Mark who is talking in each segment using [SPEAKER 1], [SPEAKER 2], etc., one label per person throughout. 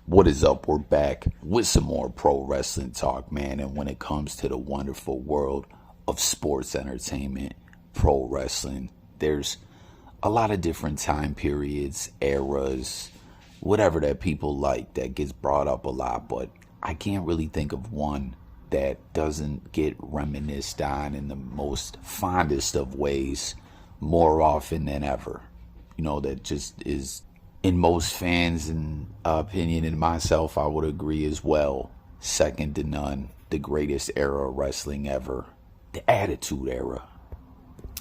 [SPEAKER 1] What is up? We're back with some more pro wrestling talk, man. And when it comes to the wonderful world of sports entertainment, pro wrestling, there's a lot of different time periods, eras, whatever that people like that gets brought up a lot. But I can't really think of one that doesn't get reminisced on in the most fondest of ways more often than ever. You know, that just is, in most fans' opinion, and myself, I would agree as well, second to none, the greatest era of wrestling ever, the Attitude Era.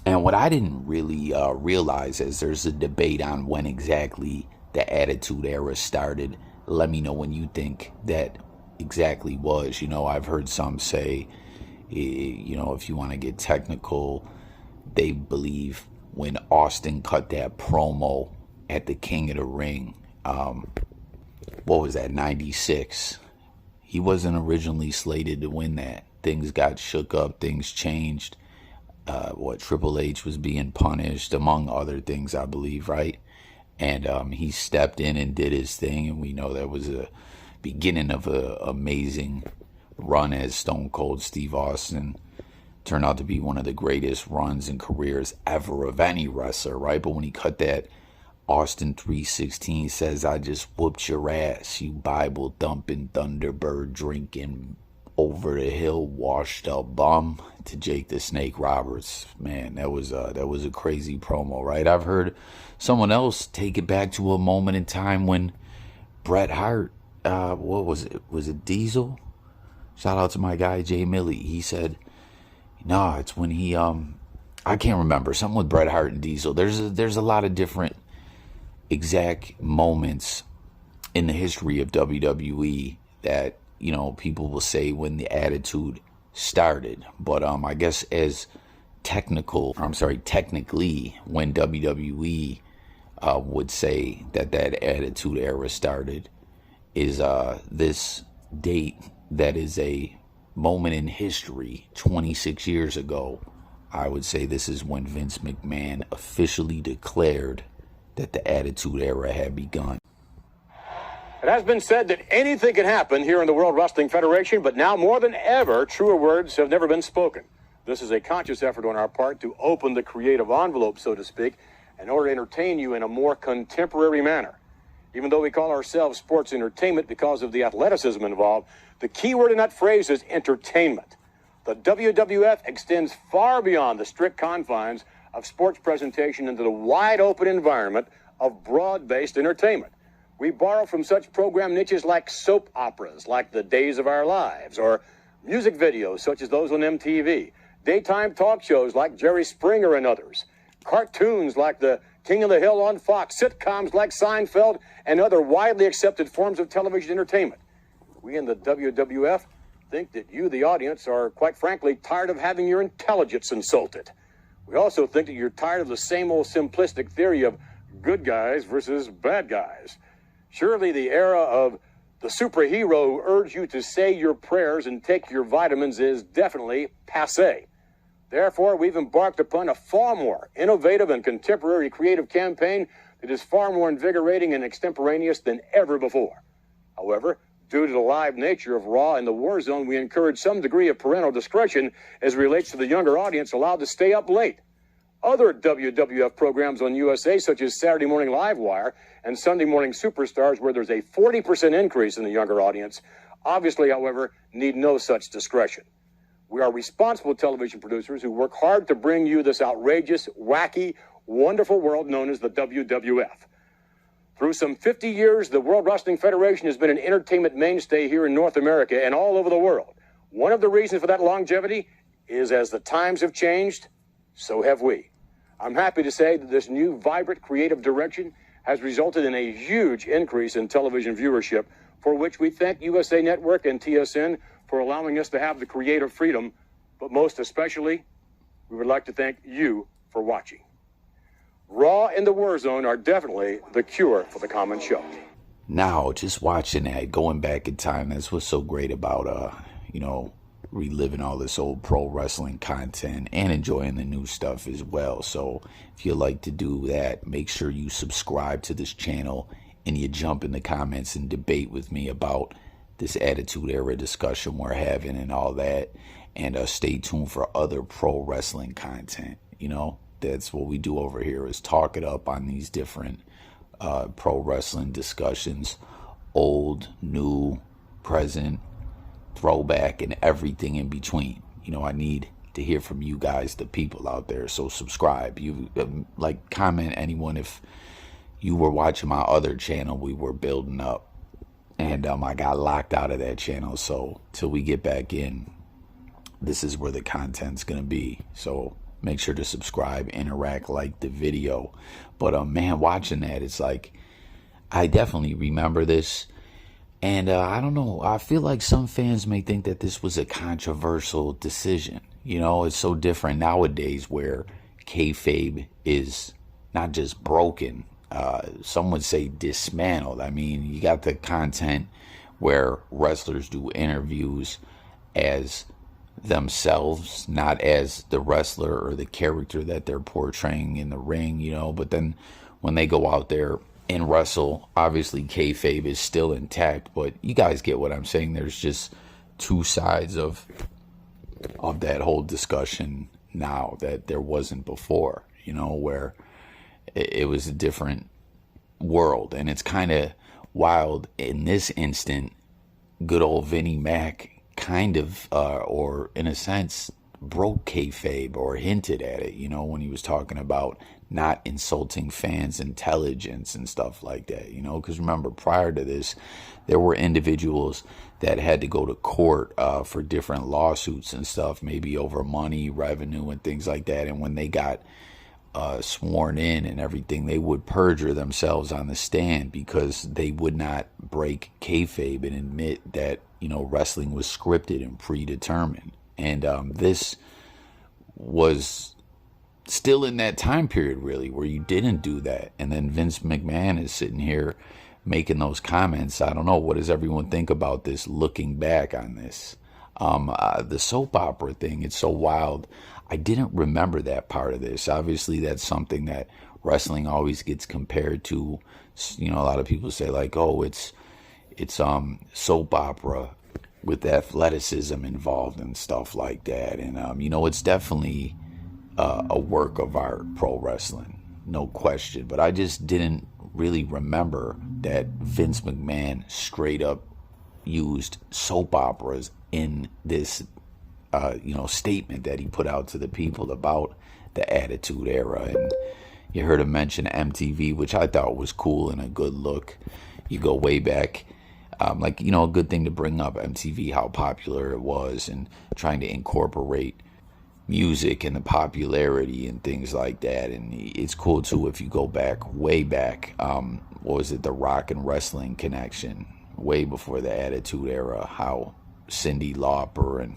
[SPEAKER 1] And what I didn't really realize is there's a debate on when exactly the Attitude Era started. Let me know when you think that exactly was. You know, I've heard some say, you know, if you want to get technical, they believe when Austin cut that promo at the King of the Ring, what was that, 96? He wasn't originally slated to win that. Things got shook up, things changed. Triple H was being punished, among other things, I believe, right? And he stepped in and did his thing, and we know that was a beginning of an amazing run as Stone Cold Steve Austin. Turned out to be one of the greatest runs and careers ever of any wrestler, right? But when he cut that Austin 3:16 says, I just whooped your ass, you Bible thumping, Thunderbird drinking, over the hill washed up bum, to Jake the Snake Roberts. Man, that was a crazy promo, right? I've heard someone else take it back to a moment in time when Bret Hart, what was it? Was it Diesel? Shout out to my guy Jay Millie. He said, no, it's when he I can't remember, something with Bret Hart and Diesel. There's a lot of different exact moments in the history of WWE that, you know, people will say when the Attitude started. But I guess technically when WWE would say that Attitude Era started is this date that is a moment in history 26 years ago. I would say this is when Vince McMahon officially declared that the Attitude Era had begun.
[SPEAKER 2] It has been said that anything can happen here in the World Wrestling Federation, but now more than ever, truer words have never been spoken. This is a conscious effort on our part to open the creative envelope, so to speak, in order to entertain you in a more contemporary manner. Even though we call ourselves sports entertainment because of the athleticism involved, the key word in that phrase is entertainment. The WWF extends far beyond the strict confines of sports presentation into the wide open environment of broad-based entertainment. We borrow from such program niches like soap operas, like The Days of Our Lives, or music videos such as those on MTV, daytime talk shows like Jerry Springer and others, cartoons like the King of the Hill on Fox, sitcoms like Seinfeld, and other widely accepted forms of television entertainment. We in the WWF think that you, the audience, are, quite frankly, tired of having your intelligence insulted. We also think that you're tired of the same old simplistic theory of good guys versus bad guys. Surely the era of the superhero who urge you to say your prayers and take your vitamins is definitely passé. Therefore, we've embarked upon a far more innovative and contemporary creative campaign that is far more invigorating and extemporaneous than ever before. However, due to the live nature of Raw and the War Zone, we encourage some degree of parental discretion as it relates to the younger audience allowed to stay up late. Other WWF programs on USA, such as Saturday Morning Live Wire and Sunday Morning Superstars, where there's a 40% increase in the younger audience, obviously, however, need no such discretion. We are responsible television producers who work hard to bring you this outrageous, wacky, wonderful world known as the WWF. Through some 50 years, the World Wrestling Federation has been an entertainment mainstay here in North America and all over the world. One of the reasons for that longevity is as the times have changed, so have we. I'm happy to say that this new, vibrant, creative direction has resulted in a huge increase in television viewership, for which we thank USA Network and TSN for allowing us to have the creative freedom, but most especially, we would like to thank you for watching. Raw and the War Zone are definitely the cure for the common show.
[SPEAKER 1] Now, just watching that, going back in time, that's what's so great about, reliving all this old pro wrestling content and enjoying the new stuff as well. So if you like to do that, make sure you subscribe to this channel and you jump in the comments and debate with me about this Attitude Era discussion we're having and all that. And stay tuned for other pro wrestling content. You know, that's what we do over here, is talk it up on these different pro wrestling discussions. Old, new, present, throwback, and everything in between. You know, I need to hear from you guys, the people out there. So subscribe. You comment anyone if you were watching my other channel we were building up, and I got locked out of that channel. So till we get back in, this is where the content's gonna be. So make sure to subscribe, interact, like the video. But man, watching that, it's like, I definitely remember this. And I don't know, I feel like some fans may think that this was a controversial decision. You know, it's so different nowadays where kayfabe is not just broken, some would say dismantled. I mean, you got the content where wrestlers do interviews as themselves, not as the wrestler or the character that they're portraying in the ring, you know. But then when they go out there and wrestle, obviously kayfabe is still intact, but you guys get what I'm saying. There's just two sides of that whole discussion now that there wasn't before, you know, where it was a different world. And it's kind of wild in this instant. Good old Vinnie Mac kind of, or in a sense, broke kayfabe or hinted at it, you know, when he was talking about not insulting fans' intelligence and stuff like that, you know, because remember, prior to this, there were individuals that had to go to court for different lawsuits and stuff, maybe over money, revenue, and things like that. And when they got sworn in and everything, they would perjure themselves on the stand because they would not break kayfabe and admit that, you know, wrestling was scripted and predetermined. And this was still in that time period, really, where you didn't do that. And then Vince McMahon is sitting here making those comments. I don't know, what does everyone think about this looking back on this? The soap opera thing, it's so wild. I didn't remember that part of this. Obviously, that's something that wrestling always gets compared to. You know, a lot of people say like, oh, it's soap opera with athleticism involved and stuff like that. And, you know, it's definitely a work of art, pro wrestling, no question. But I just didn't really remember that Vince McMahon straight up used soap operas in this you know, statement that he put out to the people about the Attitude Era. And you heard him mention MTV, which I thought was cool and a good look. You go way back, like, you know, a good thing to bring up MTV, how popular it was, and trying to incorporate music and the popularity and things like that. And it's cool too if you go back, way back, what was it, the Rock and Wrestling connection, way before the Attitude Era, how Cyndi Lauper and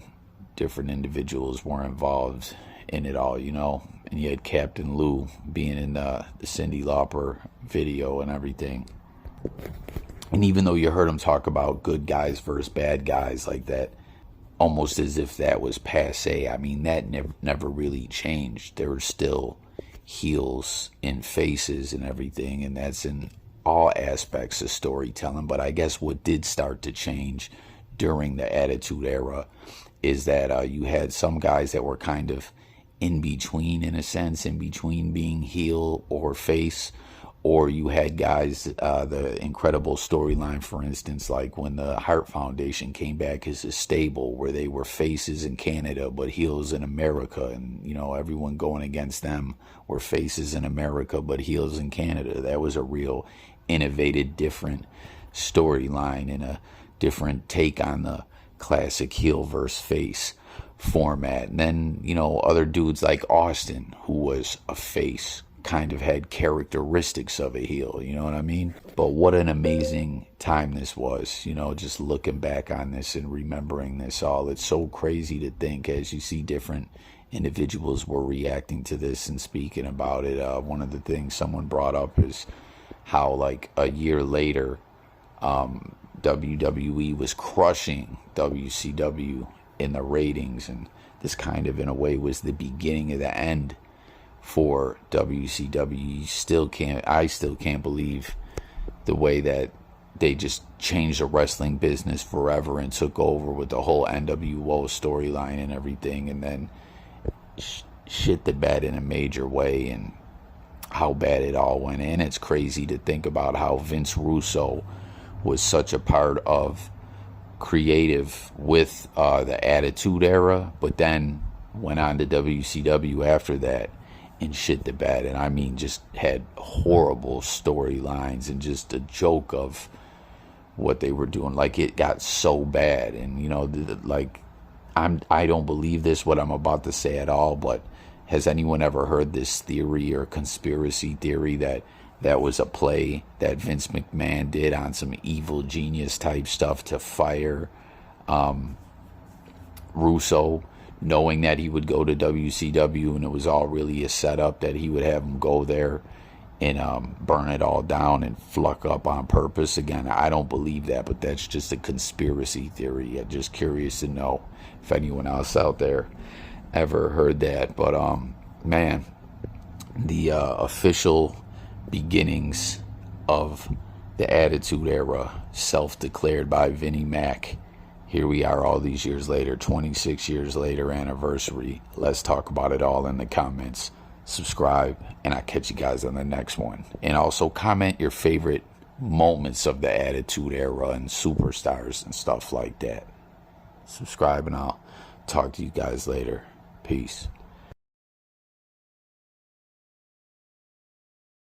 [SPEAKER 1] different individuals were involved in it all, you know. And you had Captain Lou being in the Cyndi Lauper video and everything. And even though you heard him talk about good guys versus bad guys like that, almost as if that was passe, I mean, that never really changed. There were still heels and faces and everything, and that's in all aspects of storytelling. But I guess what did start to change during the Attitude Era is that you had some guys that were kind of in between, in a sense, in between being heel or face, or you had guys, the incredible storyline, for instance, like when the Hart Foundation came back as a stable, where they were faces in Canada but heels in America, and, you know, everyone going against them were faces in America but heels in Canada. That was a real innovative, different storyline and a different take on the classic heel versus face format. And then, you know, other dudes like Austin, who was a face, kind of had characteristics of a heel, you know what I mean? But what an amazing time this was, you know, just looking back on this and remembering this all. It's so crazy to think, as you see different individuals were reacting to this and speaking about it. One of the things someone brought up is how, like, a year later, WWE was crushing WCW in the ratings, and this kind of, in a way, was the beginning of the end for WCW. I still can't believe the way that they just changed the wrestling business forever and took over with the whole NWO storyline and everything, and then shit the bed in a major way, and how bad it all went. And it's crazy to think about how Vince Russo was such a part of creative with the Attitude Era, but then went on to WCW after that and shit the bed. And I mean, just had horrible storylines and just a joke of what they were doing. Like, it got so bad. And, you know, like, I don't believe this, what I'm about to say at all, but has anyone ever heard this theory or conspiracy theory that that was a play that Vince McMahon did on some evil genius type stuff to fire Russo, knowing that he would go to WCW, and it was all really a setup that he would have him go there and burn it all down and fluck up on purpose? Again, I don't believe that, but that's just a conspiracy theory. I'm just curious to know if anyone else out there ever heard that. But man, the official beginnings of the Attitude Era, self-declared by Vinnie Mac. Here we are all these years later, 26 years later, anniversary. Let's talk about it all in the comments. Subscribe, and I'll catch you guys on the next one. And also comment your favorite moments of the Attitude Era and superstars and stuff like that. Subscribe, and I'll talk to you guys later. Peace.